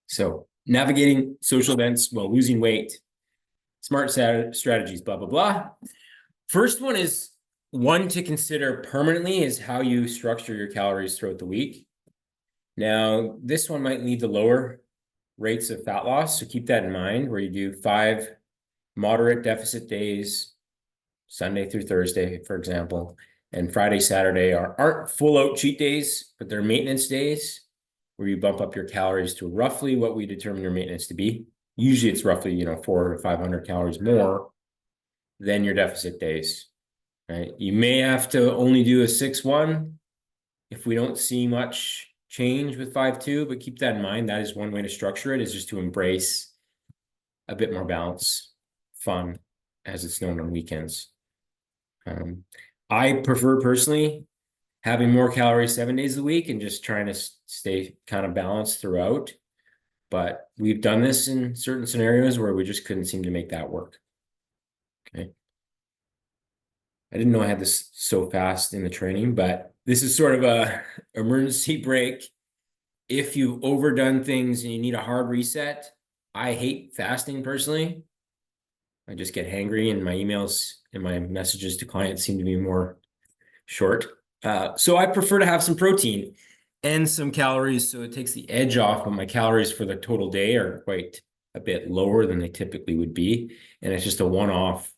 So navigating social events while losing weight, smart strategies, blah, blah, blah. First one is one to consider permanently is how you structure your calories throughout the week. Now, this one might lead to lower rates of fat loss. So keep that in mind where you do 5 moderate deficit days, Sunday through Thursday, for example, and Friday, Saturday aren't full out cheat days, but they're maintenance days where you bump up your calories to roughly what we determine your maintenance to be. Usually it's roughly, 400 to 500 calories more than your deficit days, right? You may have to only do a 6-1 if we don't see much change with 5-2, but keep that in mind. That is one way to structure it, is just to embrace a bit more balance, fun, as it's known on weekends. I prefer personally having more calories 7 days a week and just trying to stay kind of balanced throughout. But we've done this in certain scenarios where we just couldn't seem to make that work. Okay. I didn't know I had this so fast in the training, but this is sort of a emergency break. If you've overdone things and you need a hard reset, I hate fasting personally. I just get hangry, and my emails and my messages to clients seem to be more short. So I prefer to have some protein and some calories, so it takes the edge off, but my calories for the total day are quite a bit lower than they typically would be. And it's just a one-off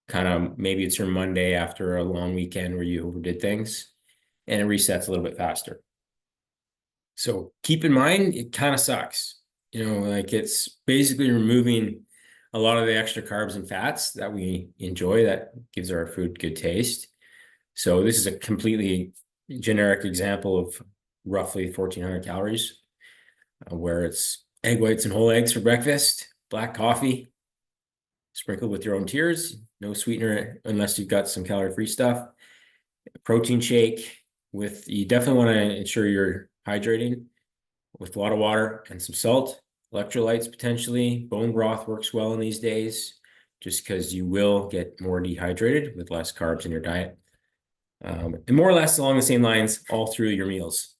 kind of, maybe it's your Monday after a long weekend where you overdid things, and it resets a little bit faster. So keep in mind, it kind of sucks. Like it's basically removing a lot of the extra carbs and fats that we enjoy that gives our food good taste. So this is a completely generic example of roughly 1,400 calories, where it's egg whites and whole eggs for breakfast, black coffee, sprinkled with your own tears, no sweetener unless you've got some calorie-free stuff, a protein shake you definitely want to ensure you're hydrating with a lot of water and some salt, electrolytes potentially. Bone broth works well in these days just because you will get more dehydrated with less carbs in your diet. And more or less along the same lines all through your meals.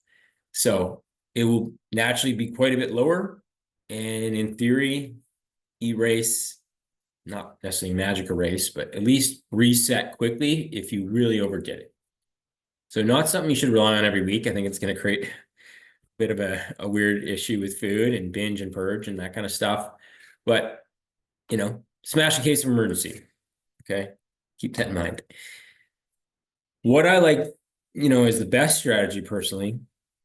So it will naturally be quite a bit lower. And in theory, erase, not necessarily magic erase, but at least reset quickly if you really overdid it. So not something you should rely on every week. I think it's going to create a bit of a weird issue with food and binge and purge and that kind of stuff. But, smash a case of emergency. Okay. Keep that in mind. What I like, is the best strategy personally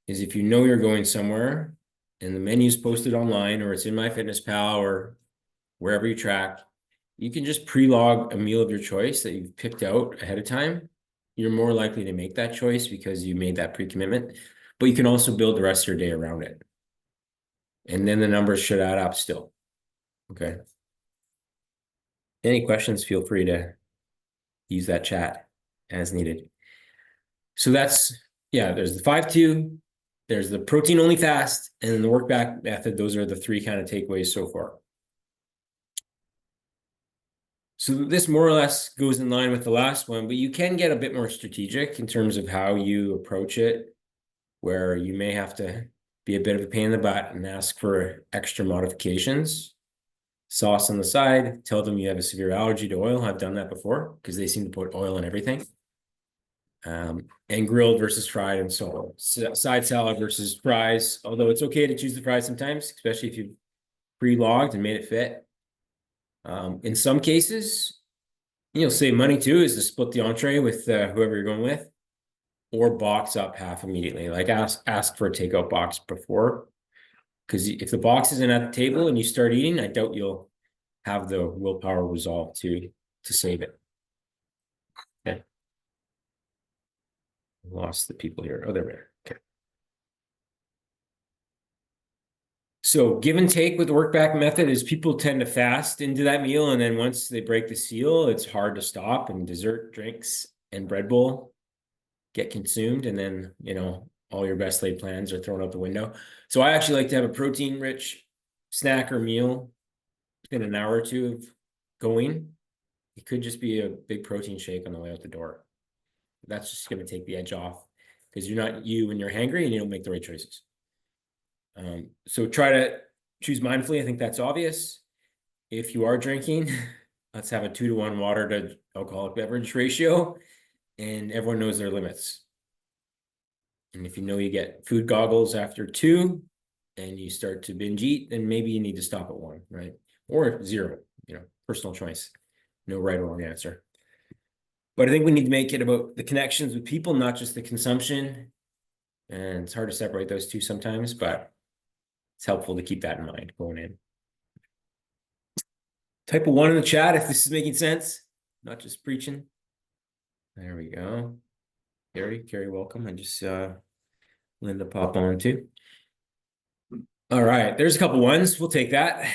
is if you know you're going somewhere and the menu's posted online or it's in MyFitnessPal or wherever you track, you can just pre-log a meal of your choice that you've picked out ahead of time. You're more likely to make that choice because you made that pre-commitment, but you can also build the rest of your day around it. And then the numbers should add up still. Okay. Any questions, feel free to use that chat as needed. So there's the 5-2, there's the protein only fast, and then the work back method. Those are the 3 kind of takeaways so far. So this more or less goes in line with the last one, but you can get a bit more strategic in terms of how you approach it, where you may have to be a bit of a pain in the butt and ask for extra modifications. Sauce on the side, tell them you have a severe allergy to oil. I've done that before because they seem to put oil in everything. And grilled versus fried and so on. Side salad versus fries, although it's okay to choose the fries sometimes, especially if you've pre-logged and made it fit. In some cases, save money too, is to split the entree with whoever you're going with, or box up half immediately. Like ask for a takeout box before, because if the box isn't at the table and you start eating, I doubt you'll have the willpower resolve to save it. Okay. Lost the people here. Oh, they're there. Okay. So give and take with the work back method is people tend to fast into that meal. And then once they break the seal, it's hard to stop, and dessert, drinks, and bread bowl get consumed. And then, all your best laid plans are thrown out the window. So I actually like to have a protein rich snack or meal within an hour or two of going. It could just be a big protein shake on the way out the door. That's just going to take the edge off because you're not you when you're hangry and you don't make the right choices. So try to choose mindfully. I think that's obvious. If you are drinking, let's have a 2-to-1 water to alcoholic beverage ratio, and everyone knows their limits. And if you know you get food goggles after 2 and you start to binge eat, then maybe you need to stop at 1, right? Or 0, personal choice. No right or wrong answer. But I think we need to make it about the connections with people, not just the consumption. And it's hard to separate those two sometimes, but it's helpful to keep that in mind going in. Type a 1 in the chat if this is making sense, not just preaching. There we go. Carrie, welcome. I just Linda pop on too. All right, there's a couple ones. We'll take that.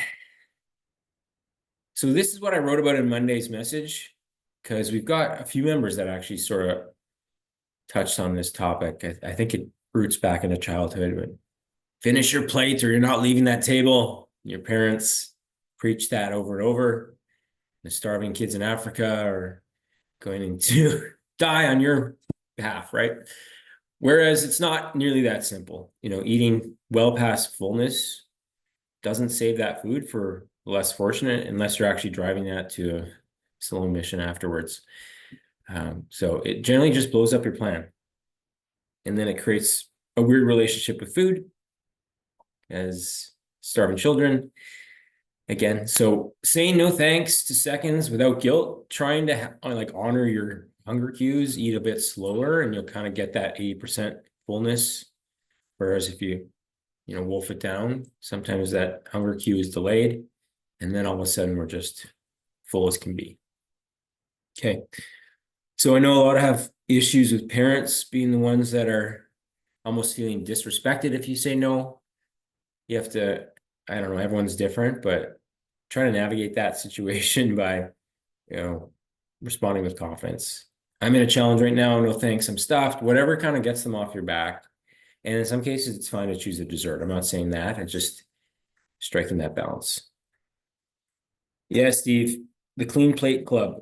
So this is what I wrote about in Monday's message, because we've got a few members that actually sort of touched on this topic. I think it roots back into childhood. But finish your plate or you're not leaving that table. Your parents preach that over and over. The starving kids in Africa are going to die on your behalf, right? Whereas it's not nearly that simple. Eating well past fullness doesn't save that food for the less fortunate unless you're actually driving that to a slow mission afterwards. So it generally just blows up your plan. And then it creates a weird relationship with food as starving children. Again, so saying no thanks to seconds without guilt, trying to honor your hunger cues, eat a bit slower, and you'll kind of get that 80% fullness. Whereas if you wolf it down, sometimes that hunger cue is delayed, and then all of a sudden we're just full as can be. Okay. So I know a lot have issues with parents being the ones that are almost feeling disrespected if you say no. You have to, I don't know, everyone's different, but try to navigate that situation by, responding with confidence. I'm in a challenge right now. No thanks. I'm stuffed. Whatever kind of gets them off your back. And in some cases, it's fine to choose a dessert. I'm not saying that. It's just striking that balance. Yeah, Steve, the Clean Plate Club.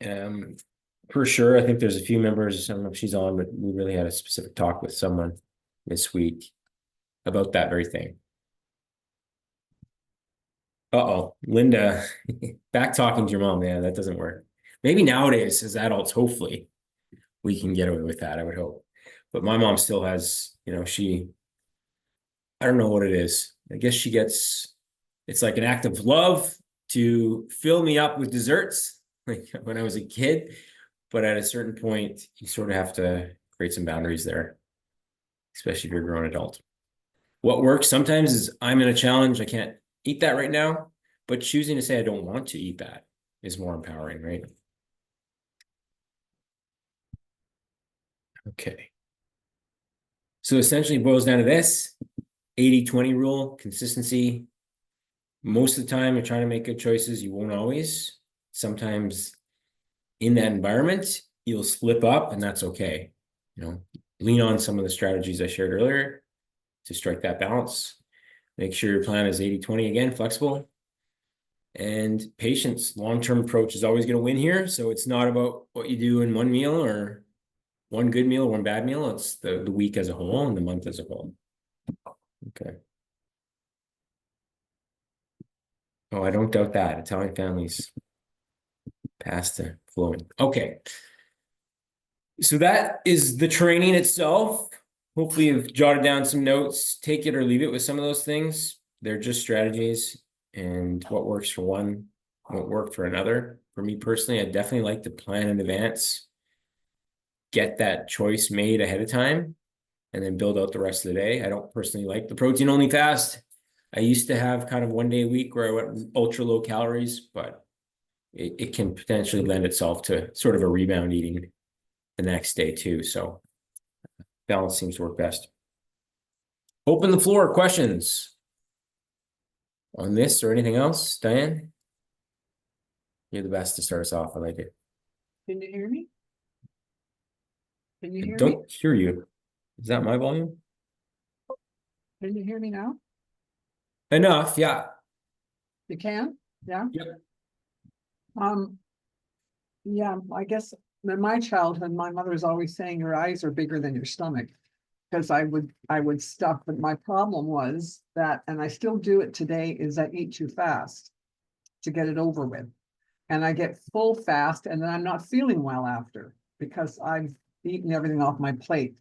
For sure. I think there's a few members. I don't know if she's on, but we really had a specific talk with someone this week about that very thing. Uh-oh, Linda, back talking to your mom. Yeah, that doesn't work. Maybe nowadays as adults, hopefully we can get away with that, I would hope. But my mom still has, I don't know what it is. I guess it's like an act of love to fill me up with desserts, like when I was a kid. But at a certain point, you sort of have to create some boundaries there, especially if you're a grown adult. What works sometimes is I'm in a challenge. I can't eat that right now, but choosing to say I don't want to eat that is more empowering, right? Okay. So essentially it boils down to this 80-20 rule, consistency. Most of the time you're trying to make good choices. You won't always. Sometimes in that environment, you'll slip up and that's okay. Lean on some of the strategies I shared earlier to strike that balance. Make sure your plan is 80-20 again, flexible. And patience, long-term approach is always going to win here. So it's not about what you do in one meal or one good meal or one bad meal. It's the week as a whole and the month as a whole. Okay. Oh, I don't doubt that. Italian families pasta flowing. Okay. So that is the training itself. Hopefully you've jotted down some notes. Take it or leave it with some of those things. They're just strategies, and what works for one won't work for another. For me personally, I definitely like to plan in advance, get that choice made ahead of time, and then build out the rest of the day. I don't personally like the protein only fast. I used to have kind of 1 day a week where I went ultra low calories, but it can potentially lend itself to sort of a rebound eating the next day too. So balance seems to work best. Open the floor. Questions on this or anything else? Diane? You're the best to start us off. I like it. Can you hear me? Can you I hear me? don't hear you. Is that my volume? Can you hear me now? Enough, yeah. You can? Yeah. Yep. Yeah, I guess in my childhood, my mother was always saying your eyes are bigger than your stomach. because I would stuff, but my problem was that, and I still do it today, is I eat too fast to get it over with. And I get full fast and then I'm not feeling well after because I've eaten everything off my plate.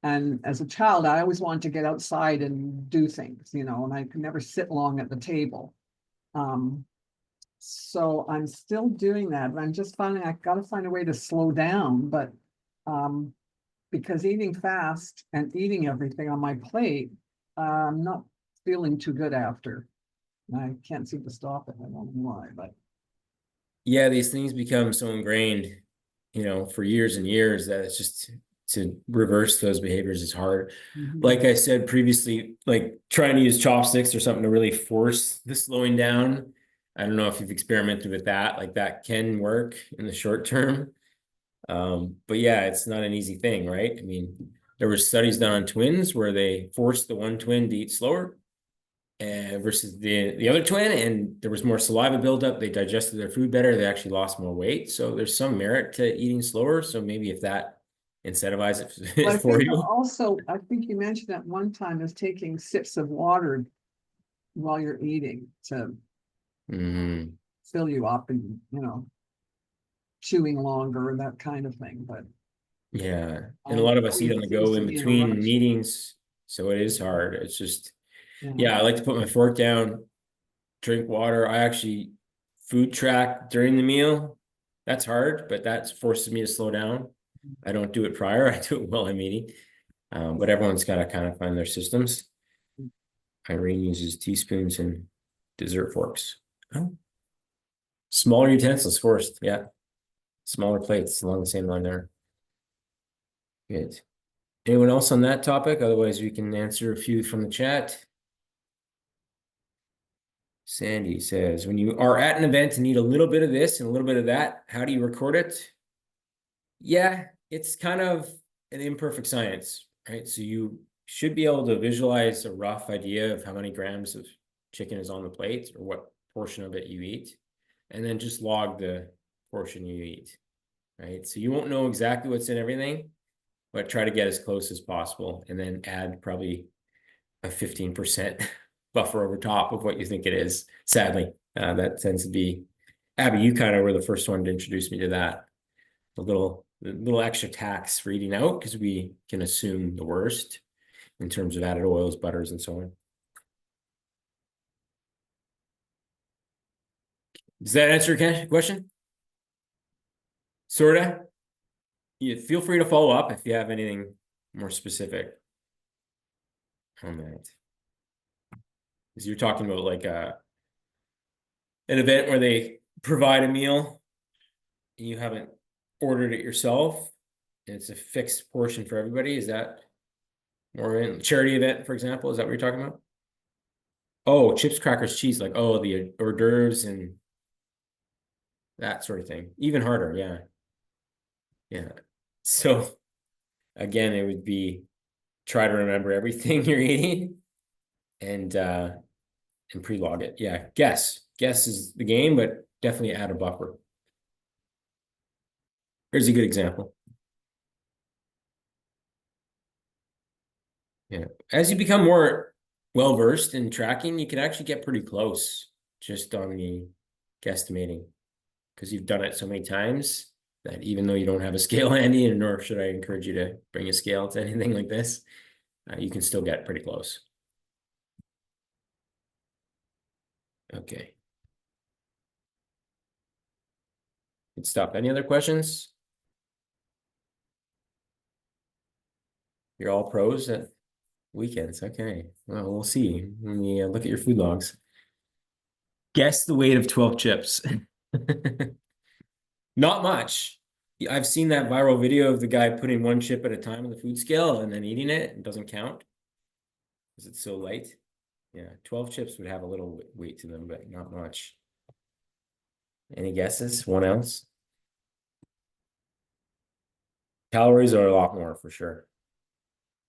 And as a child, I always wanted to get outside and do things, and I could never sit long at the table. So I'm still doing that. I'm just finding I gotta find a way to slow down, but because eating fast and eating everything on my plate, I'm not feeling too good after. I can't seem to stop it. I don't know why, but Yeah, these things become so ingrained, for years and years that it's just to reverse those behaviors is hard. mhm. Like I said previously, like trying to use chopsticks or something to really force the slowing down. I don't know if you've experimented with that. Like that can work in the short term. But yeah, it's not an easy thing, right? I mean, there were studies done on twins where they forced the one twin to eat slower versus the other twin, and there was more saliva buildup. They digested their food better. They actually lost more weight. So there's some merit to eating slower. So maybe if that incentivizes Well, it I for think you. also, I think you mentioned at one time is taking sips of water while you're eating to Mm, fill you up and, chewing longer and that kind of thing, but yeah. And a I lot of us eat on always the seems go to in be in a between rush. meetings. So it is hard. It's just, Yeah. yeah, I like to put my fork down, drink water. I actually food track during the meal. That's hard, but that forces me to slow down. I don't do it prior. I do it while I'm eating. But everyone's got to kind of find their systems. Irene uses teaspoons and dessert forks. Oh, smaller utensils first. Yeah, smaller plates along the same line there. Good. Anyone else on that topic? Otherwise, we can answer a few from the chat. Sandy says, when you are at an event and need a little bit of this and a little bit of that, how do you record it? Yeah, it's kind of an imperfect science, right? So you should be able to visualize a rough idea of how many grams of chicken is on the plate or what portion of it you eat, and then just log the portion you eat, right? So you won't know exactly what's in everything, but try to get as close as possible and then add probably a 15% buffer over top of what you think it is. Sadly, that tends to be, Abby, you kind of were the first one to introduce me to that. The little extra tax for eating out because we can assume the worst in terms of added oils, butters, and so on. Does that answer your question? Sorta. You feel free to follow up if you have anything more specific on that. Because you're talking about like an event where they provide a meal, and you haven't ordered it yourself, and it's a fixed portion for everybody. Is that more in charity event, for example? Is that what you're talking about? Oh, chips, crackers, cheese, like the hors d'oeuvres and that sort of thing. Even harder, yeah. Yeah. So again, it would be try to remember everything you're eating and pre-log it. Yeah, guess. Guess is the game, but definitely add a buffer. Here's a good example. Yeah. As you become more well-versed in tracking, you can actually get pretty close just on the guesstimating because you've done it so many times that even though you don't have a scale handy, and nor should I encourage you to bring a scale to anything like this, you can still get pretty close. Okay. Good stuff. Any other questions? You're all pros at weekends. Okay. Well, we'll see when we look at your food logs. Guess the weight of 12 chips. Not much. I've seen that viral video of the guy putting one chip at a time on the food scale and then eating it. It doesn't count because it's so light. Yeah, 12 chips would have a little weight to them, but not much. Any guesses? One ounce? Calories are a lot more for sure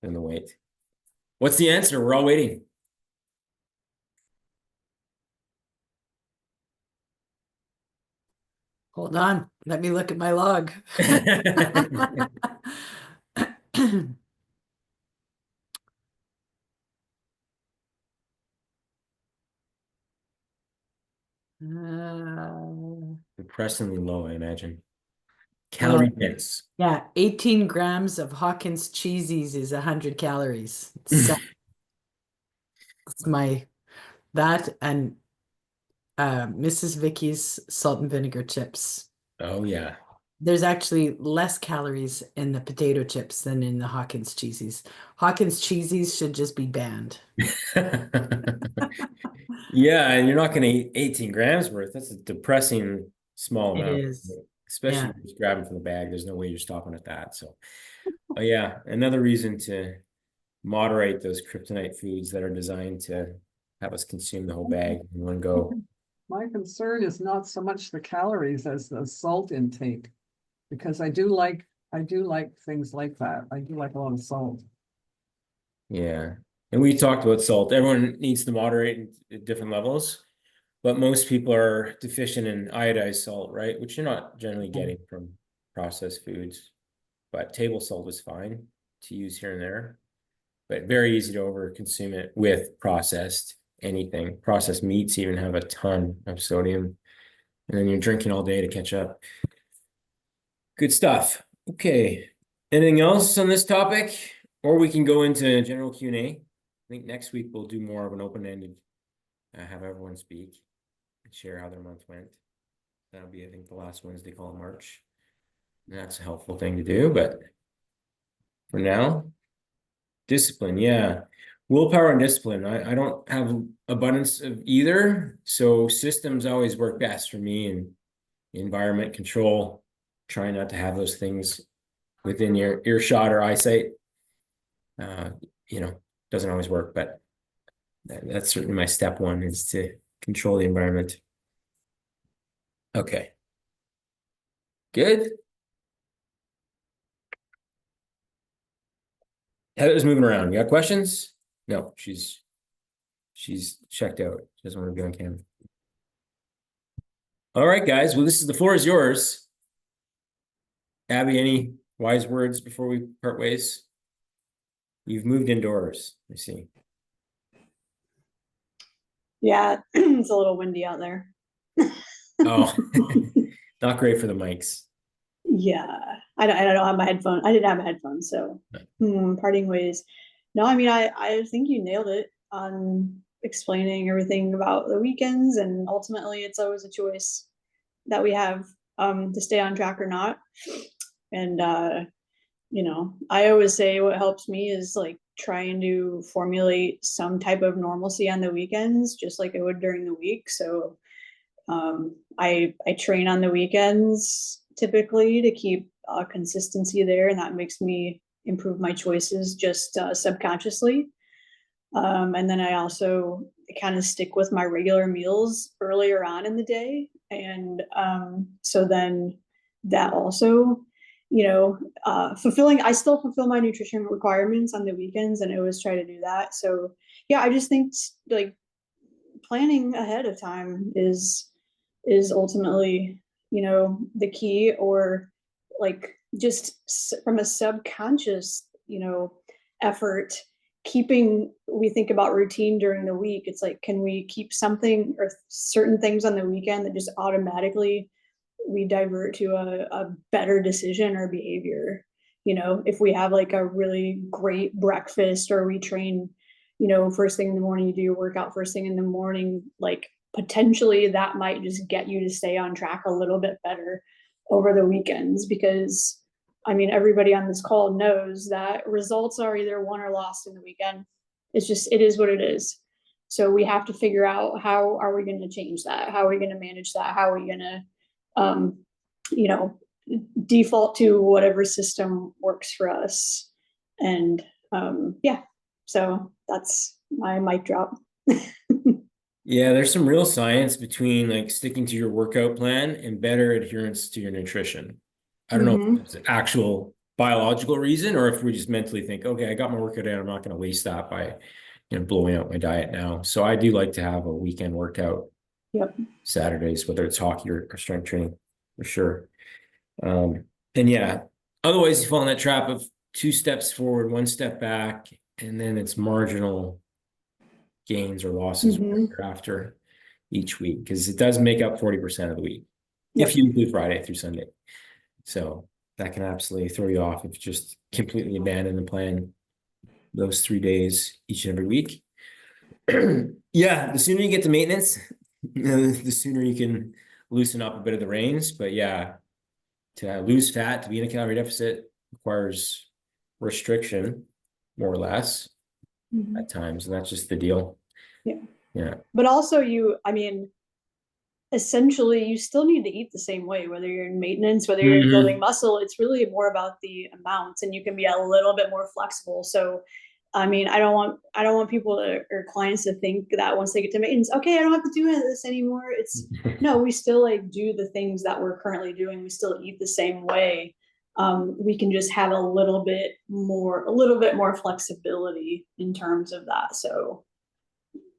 than the weight. What's the answer? We're all waiting. Hold on, let me look at my log. Depressingly low, I imagine. Well, Calorie dense. yeah, 18 grams of Hawkins cheesies is 100 calories. It's my that and Mrs. Vicky's salt and vinegar chips. Oh yeah. There's actually less calories in the potato chips than in the Hawkins cheesies. Hawkins cheesies should just be banned. Yeah, and you're not going to eat 18 grams worth. That's a depressing small It amount, is. especially Yeah. if you just grab them from the bag. There's no way you're stopping at that. So, yeah, another reason to moderate those kryptonite foods that are designed to have us consume the whole bag in one go. My concern is not so much the calories as the salt intake. Because I do like things like that. I do like a lot of salt. Yeah. And we talked about salt. Everyone needs to moderate at different levels, but most people are deficient in iodized salt, right? Which you're not generally getting from processed foods. But table salt is fine to use here and there, but very easy to over consume it with processed anything. Processed meats even have a ton of sodium, and then you're drinking all day to catch up. Good stuff. Okay. Anything else on this topic? Or we can go into general Q&A. I think next week we'll do more of an open-ended, have everyone speak and share how their month went. That'll be, I think, the last Wednesday call in March. And that's a helpful thing to do, but for now, discipline, yeah. Willpower and discipline. I don't have abundance of either. So systems always work best for me, and environment control, try not to have those things within your earshot or eyesight. You know, doesn't always work, but that's certainly my step one, is to control the environment. Okay. Good. Heather's moving around. You got questions? No, she's checked out. She doesn't want to be on camera. All right, guys. Well, the floor is yours. Abby, any wise words before we part ways? You've moved indoors, I see. Yeah, it's a little windy out there. Oh, not great for the mics. Yeah, I don't have my headphone. I didn't have a headphone, so parting ways. No, I mean, I think you nailed it on explaining everything about the weekends, and ultimately it's always a choice that we have to stay on track or not. And you know, I always say what helps me is like trying to formulate some type of normalcy on the weekends, just like I would during the week. So I train on the weekends typically to keep consistency there, and that makes me improve my choices just subconsciously. And then I also kind of stick with my regular meals earlier on in the day, and so then that also, you know, I still fulfill my nutrition requirements on the weekends, and I always try to do that. So yeah, I just think like planning ahead of time is ultimately, you know, the key, or like just from a subconscious, you know, effort, we think about routine during the week. It's like, can we keep something or certain things on the weekend that just automatically we divert to a better decision or behavior? You know, if we have like a really great breakfast, or we train, you know, first thing in the morning, you do your workout first thing in the morning, like potentially that might just get you to stay on track a little bit better over the weekends. Because I mean, everybody on this call knows that results are either won or lost in the weekend. It's just, it is what it is. So we have to figure out, how are we going to change that? How are we going to manage that? How are we going to, you know, default to whatever system works for us? And yeah, so that's my mic drop. Yeah, there's some real science between like sticking to your workout plan and better adherence to your nutrition. I don't know if it's an actual biological reason, or if we just mentally think, okay, I got my workout in, I'm not going to waste that by, you know, blowing out my diet now. So I do like to have a weekend workout. Yep. Saturdays, whether it's hockey or strength training, for sure. And yeah, otherwise you fall in that trap of 2 steps forward, 1 step back, and then it's marginal gains or losses after. each week, because it does make up 40% of the week. Yep. If you include Friday through Sunday. So that can absolutely throw you off if you just completely abandon the plan those 3 days each and every week. Yeah, the sooner you get to maintenance, the sooner you can loosen up a bit of the reins. But yeah, to lose fat, to be in a calorie deficit requires restriction, more or less, Mhm. at times, and that's just the deal. Yeah. Yeah. But also I mean, essentially you still need to eat the same way, whether you're in maintenance, whether you're building muscle. It's really more about the amounts, and you can be a little bit more flexible. So I mean, I don't want people or clients to think that once they get to maintenance, okay, I don't have to do this anymore. It's no, we still like do the things that we're currently doing. We still eat the same way. We can just have a little bit more flexibility in terms of that. So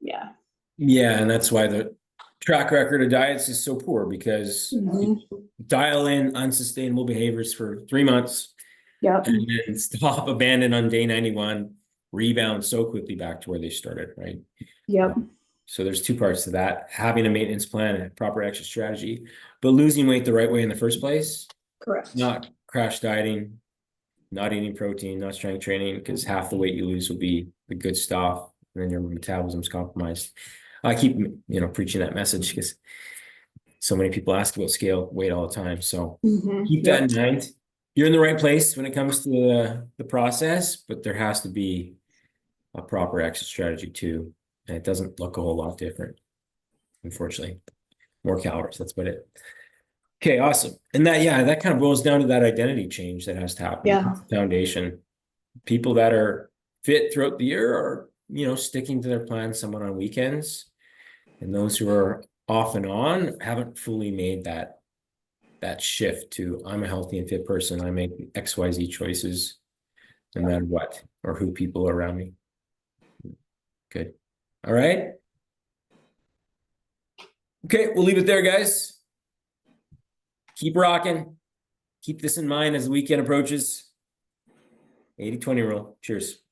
yeah. Yeah, and that's why the track record of diets is so poor, because Mhm. you dial in unsustainable behaviors for 3 months Yep. and then stop, abandon on day 91, rebound so quickly back to where they started, right? Yep. So there's two parts to that: having a maintenance plan and a proper exit strategy, but losing weight the right way in the first place, Correct. not crash dieting, not eating protein, not strength training, because half the weight you lose will be the good stuff, and then your metabolism's compromised. I keep, preaching that message because so many people ask about scale weight all the time. So keep that in mind. You're in the right place when it comes to the process, but there has to be a proper exit strategy too. And it doesn't look a whole lot different, unfortunately. More calories, that's about it. Okay, awesome. And that kind of boils down to that identity change that has to happen. Yeah. Foundation. People that are fit throughout the year are, sticking to their plan somewhat on weekends. And those who are off and on haven't fully made that shift to, I'm a healthy and fit person. I make XYZ choices no matter what or who people are around me. Good. All right. Okay, we'll leave it there, guys. Keep rocking. Keep this in mind as the weekend approaches. 80-20 rule. Cheers.